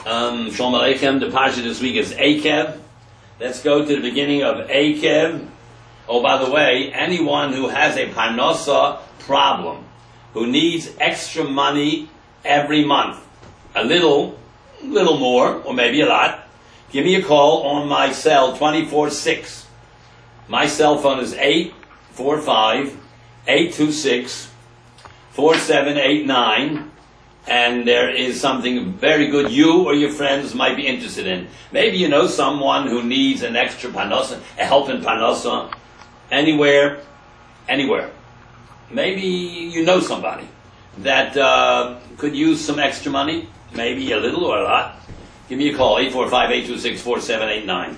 Shalom Aleichem. The Parsha this week is Eikev. Let's go to the beginning of Eikev. Oh, by the way, anyone who has a parnasa problem, who needs extra money every month, a little more, or maybe a lot, give me a call on my cell 24/6. My cell phone is 845-826-4789. And there is something very good you or your friends might be interested in. Maybe you know someone who needs an extra parnasa, a help in parnasa, anywhere. Maybe you know somebody that could use some extra money, maybe a little or a lot. Give me a call, 845-826-4789.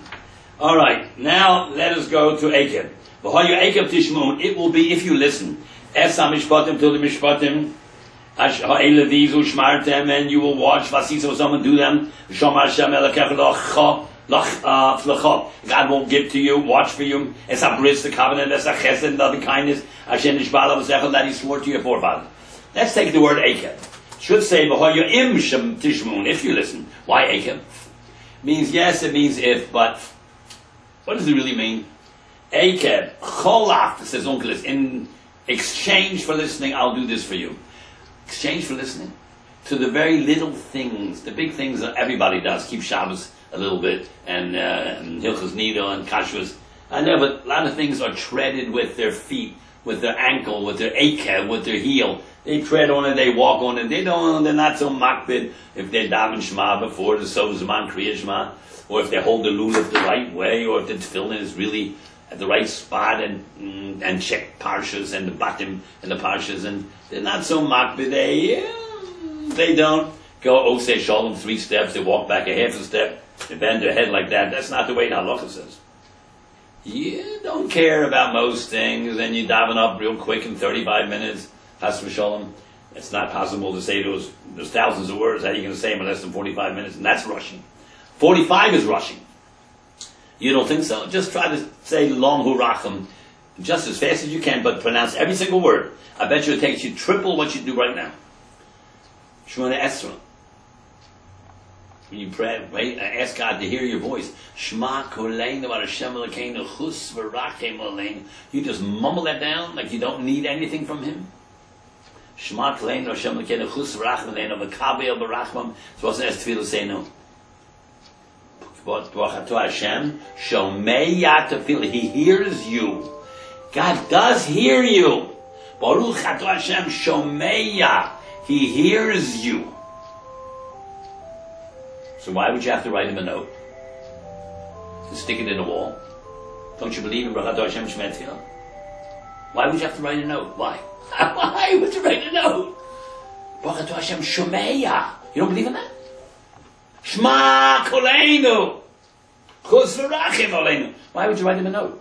All right, now let us go to Eikev. It will be, if you listen, Es HaMishpatim till the Mishpatim, and you will watch someone do them. God won't give to you, watch for you. It's a bris, the covenant, it's a chesed, loving kindness, that he swore to your forefathers. Let's take the word Eikev. Should say if you listen. Why Eikev? Means yes, it means if, but what does it really mean? Eikev, cholach, says Uncle, in exchange for listening, I'll do this for you. Exchange for listening to the very little things, the big things that everybody does. Keep Shabbos a little bit, and Hilchos Nido and Kashrus. I know, but a lot of things are treaded with their feet, with their ankle, with their Eikev, with their heel. They tread on it, they walk on it. They're not so makbid if they daven Shema before the Sovzman Kriya Shema, or if they hold the lulav the right way, or if the tefillin is really at the right spot, and check parshas and the batim and the parshas, and they're not so makbid. They don't go Osei Shalom 3 steps. They walk back a half a step. They bend their head like that. That's not the way the halacha says. You don't care about most things, and you daven up real quick in 35 minutes. Chas v'shalom. It's not possible to say those thousands of words. How are you going to say them in less than 45 minutes? And that's rushing. 45 is rushing. You don't think so? Just try to say long hurachim just as fast as you can, but pronounce every single word. I bet you it takes you triple what you do right now. Shemona Esra. When you pray, ask God to hear your voice. Shema koleinu bar Hashem Elokeinu chus v'rachem aleinu. You just mumble that down like you don't need anything from Him. Shema koleinu bar Hashem Elokeinu chus v'rachem aleinu v'kabel b'rachmam. So what's the next tefillah say now? Baruch Hashem shomeya tefillah. He hears you. God does hear you. Baruch Hashem shomeya. He hears you. So why would you have to write him a note? And stick it in a wall? Don't you believe in Baruch Hashem Shema Tefillah? Why would you have to write a note? Why? Why would you write a note? Baruch Hashem shomeya. You don't believe in that? Shema koleinu. Chus v'rachem aleinu. Why would you write him a note?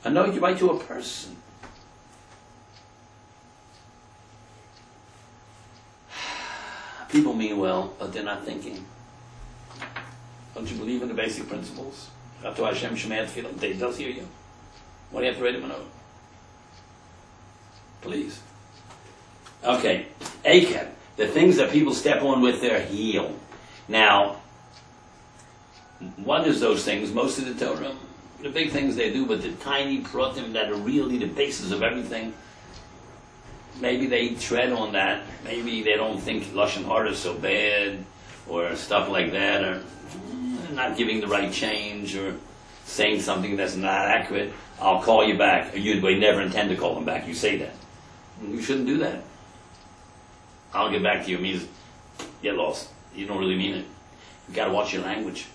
A note you write to a person. People mean well, but they're not thinking. Don't you believe in the basic principles? Hashem Shema Tefillah. He does hear you. Why do you have to write him a note? Please. Okay. Eikev. The things that people step on with their heel. Now, what is those things? Most of the Torah, the big things they do, but the tiny pratim that are really the basis of everything, maybe they tread on that. Maybe they don't think Lashon Hara is so bad, or stuff like that, or not giving the right change, or saying something that's not accurate. I'll call you back. Or you never intend to call them back. You say that. You shouldn't do that. I'll get back to you means get lost. You don't really mean it. You've got to watch your language.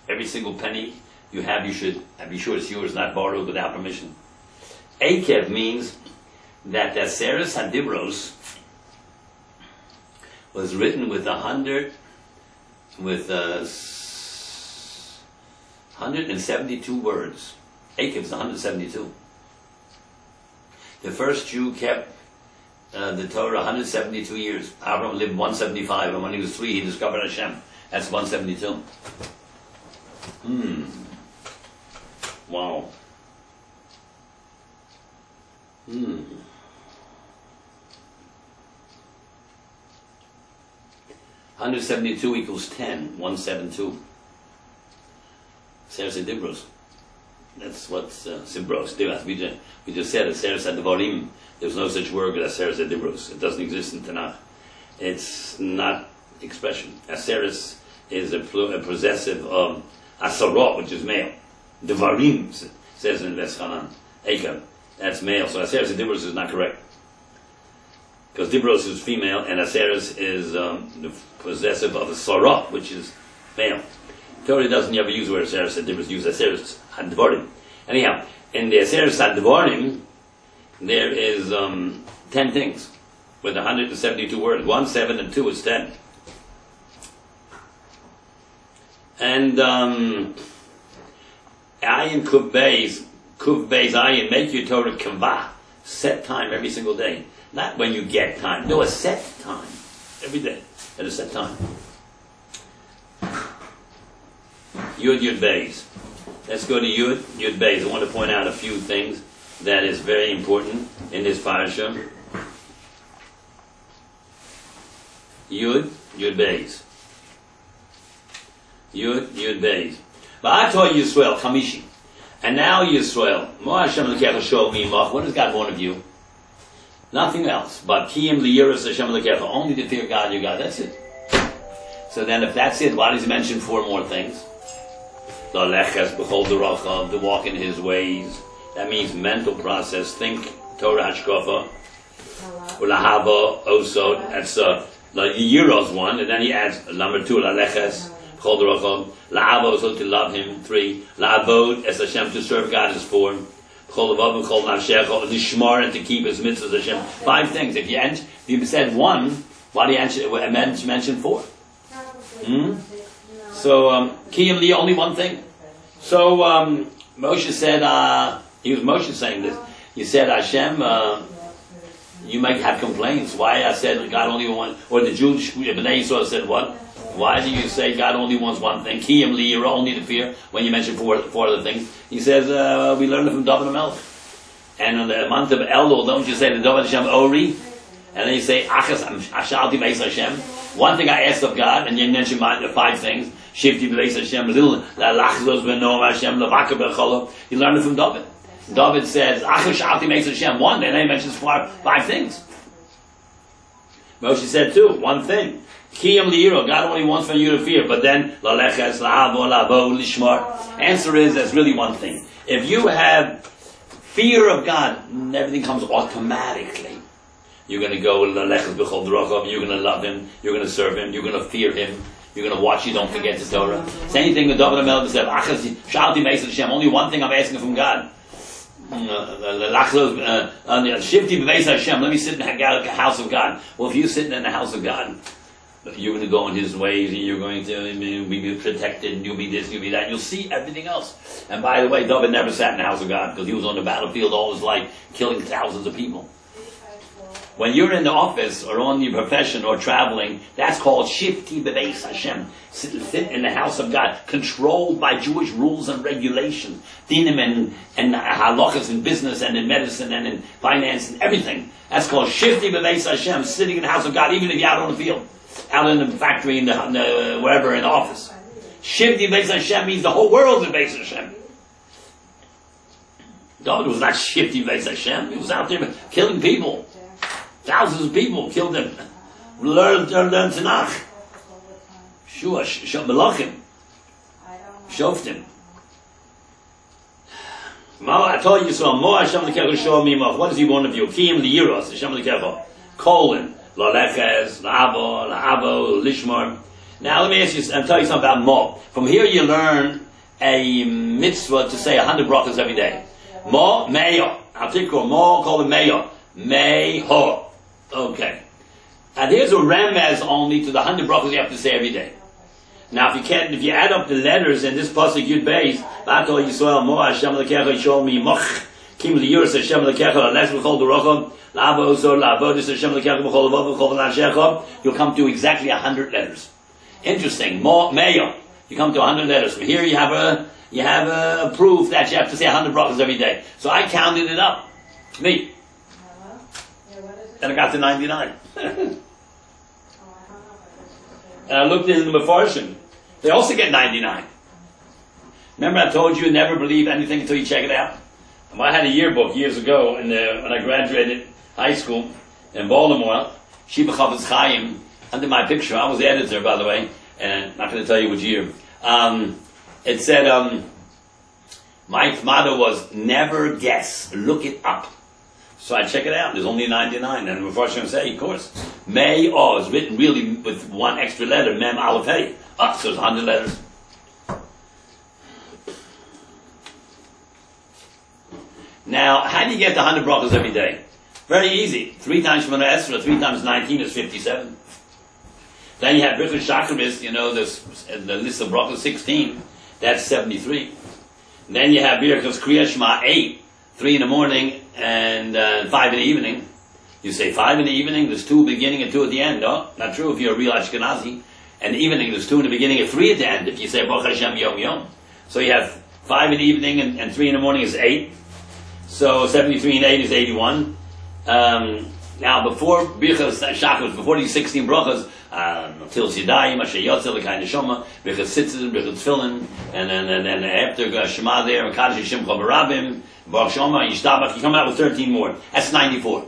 Every single penny you have, you should be sure it's yours, not borrowed without permission. Eikev means that the Seres Hadibros was written with 172 words. Eikev is 172. The first Jew kept the Torah 172 years. Abraham lived 175, and when he was 3, he discovered Hashem. That's 172. Wow. 172 equals 10. 172. Seres Dibros. That's what's Sibros. We just said it. Seres Devarim. There's no such word as Seres Dibros. It doesn't exist in Tanakh. It's not expression. Aseres is a possessive of Asarot, which is male. Devarim says in Veschanan. Eikev. That's male. So Aseres Dibros is not correct. Because Dibros is female and Aseres is the possessive of Asarot, which is male. Torah doesn't ever use the word Aseres Dibros, use Aseres Hadvarim. Anyhow, in the Aseres Hadvarim, there is 10 things with 172 words. 1, 7, and 2 is 10. And Ayin Kuv Beis Ayin, make your Torah kavah, set time every single day. Not when you get time. No, a set time. Every day. At a set time. Yud Beis. Let's go to Yud Beis. I want to point out a few things that is very important in this parasha. Yud Beis. Yud Beis. Va'ato Yisrael Chamishi. And now Yisrael. Mo Hashem L'kecha Shol Mimach. What does God want of you? Nothing else. But Kiyim Liyiras Hashem L'kecha. Only to fear God, your God. That's it. So then if that's it, why does he mention 4 more things? L'aleches b'chol derachav, to walk in his ways. That means mental process. Think Torah hashkafa. Ulahava osod. That's Yiros 1, and then he adds number 2, l'aleches b'chol derachav. La'ava osod, to love him. 3, la'avod es Hashem, to serve God is 4. B'chol lavav b'chol nafshecha, lishmar, and to keep his mitzvahs Hashem. 5 things. If you said 1, why do you mention 4? So, Kiyam Li, only one thing. So, Moshe said, he was Moshe saying this. He said, Hashem, you might have complaints. Why I said God only wants, or the Jewish B'nai Yisrael said what? Why do you say God only wants one thing? Kiyam Li, you're only to fear, when you mention 4 other things. He says, we learned it from David HaMelech. And on the month of Elul, don't you say the David Hashem Ori? And then you say, Achas Ashalti Beis Hashem. One thing I asked of God, and you mention 5 things. Shifti Beis Hashem, Lachzos B'Noam Hashem, Levaka B'Cholo. He learned it from David. David says, Achas Ashalti Beis Hashem, 1, and then he mentions 5 things. Moshe said 2, 1 thing. Kiyam Li'iro, God only wants for you to fear, but then, Laleches, La'avo, La'avo, Lishmar. Answer is, there's really one thing. If you have fear of God, everything comes automatically. You're going to go, you're going to love him, you're going to serve him, you're going to fear him, you're going to watch you don't forget the Torah. Same thing with David HaMelech said, only one thing I'm asking from God. Let me sit in the house of God. Well, if you're sitting in the house of God, you're going to go in his ways, and you're going to be protected, and you'll be this, you'll be that, you'll see everything else. And by the way, David never sat in the house of God, because he was on the battlefield all his life, killing thousands of people. When you're in the office or on your profession or traveling, that's called Shifti B'Beis Hashem. Sit in the house of God, controlled by Jewish rules and regulations, dinim and halachas in business and in medicine and in finance and everything. That's called Shifti B'Beis Hashem, sitting in the house of God, even if you're out on the field, out in the factory, in the wherever, in the office. Shifti B'Beis Hashem means the whole world is Beis Hashem. David was not Shifti B'Beis Hashem. He was out there killing people. Thousands of people killed them. Learn Tanakh. Shua, Melachim. Shoftim. I told you so. Mo Hashem L'kecha Shol Mimach. What does he want of you? Kiyim Liyiros Hashem L'kecha. Colon. Laleches, La'avo, Lishmar. Now let me ask you, I'll tell you something about Mo. From here you learn a mitzvah to say 100 brachas every day. Mo, Meyo. I'll take Mo, call it Meyo. Meho. Okay. And here's a remez only to the 100 brachas you have to say every day. Now if you add up the letters in this pasuk Yud Beis, V'ato Yisrael Mo Hashem L'kecha Yishol Mimach, Kim Liyiras Hashem L'kecha L'alesh B'chol D'Rocham, La'avo Osor La'avodis Hashem L'kecha B'chol L'vav B'chol L'Nashecha. You'll come to exactly 100 letters. Interesting. Meyo. You come to 100 letters. From here you have a proof that you have to say 100 brachas every day. So I counted it up. Me. And I got to 99. And I looked in the Mefarshim. They also get 99. Remember I told you never believe anything until you check it out? Well, I had a yearbook years ago when I graduated high school in Baltimore. Shiva Chavetz Chaim, under my picture. I was the editor, by the way, and I'm not going to tell you which year. It said, my motto was, never guess, look it up. So I check it out. There's only 99. And before I was going to say, of course, May, is written really with one extra letter, Mem, Aleph, Hey. So it's 100 letters. Now, how do you get the 100 brachas every day? Very easy. 3 times Shemona Esrei, 3 times 19 is 57. Then you have Birchas Shacharis, the list of brachas 16, that's 73. Then you have Birchas Kriya Shema 8, 3 in the morning and 5 in the evening. You say 5 in the evening, there's 2 at the beginning and 2 at the end. No, not true if you're a real Ashkenazi. And the evening, there's 2 in the beginning and 3 at the end if you say Baruch Hashem Yom Yom. So you have 5 in the evening and 3 in the morning is 8. So 73 and 8 is 81. Now before Birchas Shacharis, before these 16 brachas, Til Sidayim, Asher Yotzel, the kind of Shoma, Birchas Sitzin, Birchas Tfilin, and then after Shema there, and Kaddish Hashem Chavarabim, Baruch Shoma, Yishtabach, you come out with 13 more. That's 94.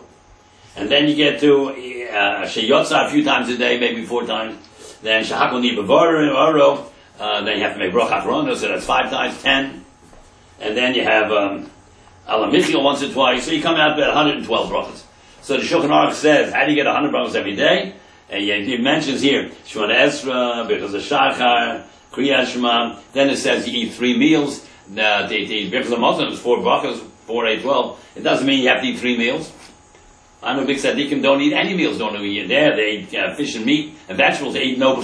And then you get to Asher Yotzel a few times a day, maybe 4 times. Then Shahakol Ni Bavaro, then you have to make Brach HaChronos, so that's 5 times, 10. And then you have Alam Michiel once or twice, so you come out with 112 brachas. So the Shulchan Aruch says, how do you get 100 brachas every day? And it mentions here, Shemona Esrei, Birchas HaShachar, Kriya Shema. Then it says you eat 3 meals. The Birchas HaMazon is 4 brachas, 4, 8, 12. It doesn't mean you have to eat 3 meals. I know big tzaddikim don't eat any meals, don't eat there. They eat fish and meat and vegetables. They eat no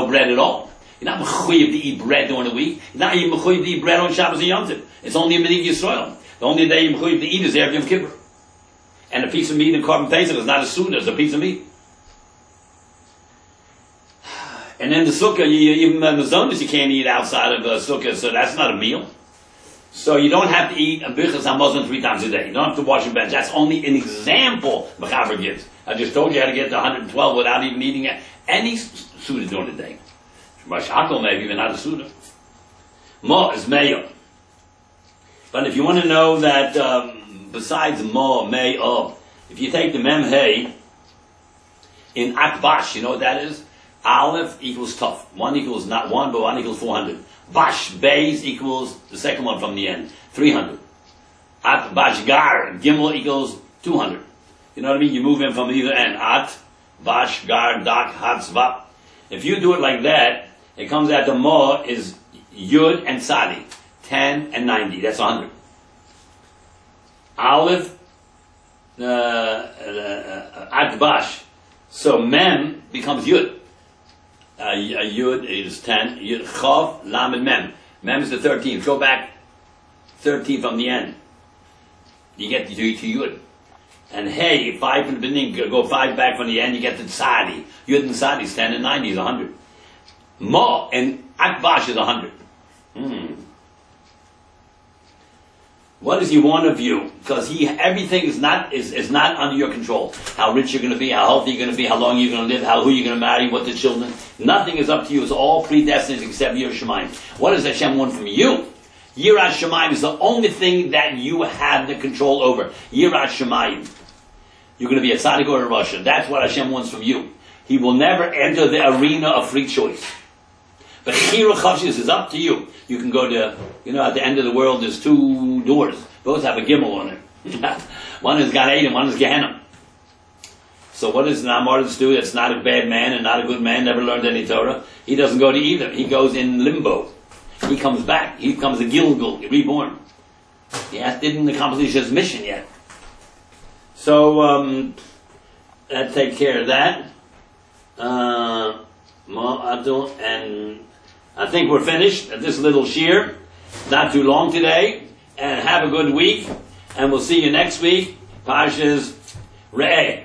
bread at all. You're not mechuyev to eat bread during the week. You're not even mechuyev to eat bread on Shabbos and Yom Tov. It's only in B'nai Yisrael. The only day you're mechuyev to eat is Erev Yom Kippur. And a piece of meat in Korban Pesach is not a suda, it's a piece of meat. And then the sukkah, even the mazonos you can't eat outside of the sukkah, so that's not a meal. So you don't have to eat a Birchas HaMazon 3 times a day. You don't have to wash your bench. That's only an example Mechaber gives. I just told you how to get to 112 without even eating any suda during the day. Shakol maybe, but not a suda. Mo is mayo. But if you want to know that besides mo, mayo, if you take the mem hey in akbash, you know what that is? Aleph equals tough. 1 equals not 1, but 1 equals 400. Bash, Beis equals the second one from the end, 300. At Bash Gar, Gimel equals 200. You know what I mean? You move in from either end. At, Bash, Gar, Dak, Hat, Zvap. If you do it like that, it comes out the Mo is Yud and Sadi, 10 and 90. That's 100. Aleph, At Bash. So Mem becomes Yud. Yud is 10. Yud, Chav, Lamed, Mem. Mem is the 13th. Go back 13 from the end. You get to Yud. And Hey, 5 from the beginning, go 5 back from the end, you get to Tzadi. Yud and Tzadi is 10 and 90 is 100. Mo and Akbash is 100. What does he want of you? Because everything is not under your control. How rich you're going to be, how healthy you're going to be, how long you're going to live, who you're going to marry, what the children. Nothing is up to you. It's all predestined except Yiras Shamayim. What does Hashem want from you? Yiras Shamayim is the only thing that you have the control over. Yiras Shamayim. You're going to be a tzaddik or a rasha. That's what Hashem wants from you. He will never enter the arena of free choice. But Chira Chavshis is up to you. You can go to, at the end of the world there's 2 doors. Both have a gimel on it. One is Gan Eden, one is Gehenna. So what does Namaris do that's not a bad man and not a good man, never learned any Torah? He doesn't go to either. He goes in limbo. He comes back. He becomes a Gilgul, reborn. He didn't accomplish his mission yet. So, that take care of that. And I think we're finished at this little shir. Not too long today. And have a good week. And we'll see you next week. Parshas Re'eh.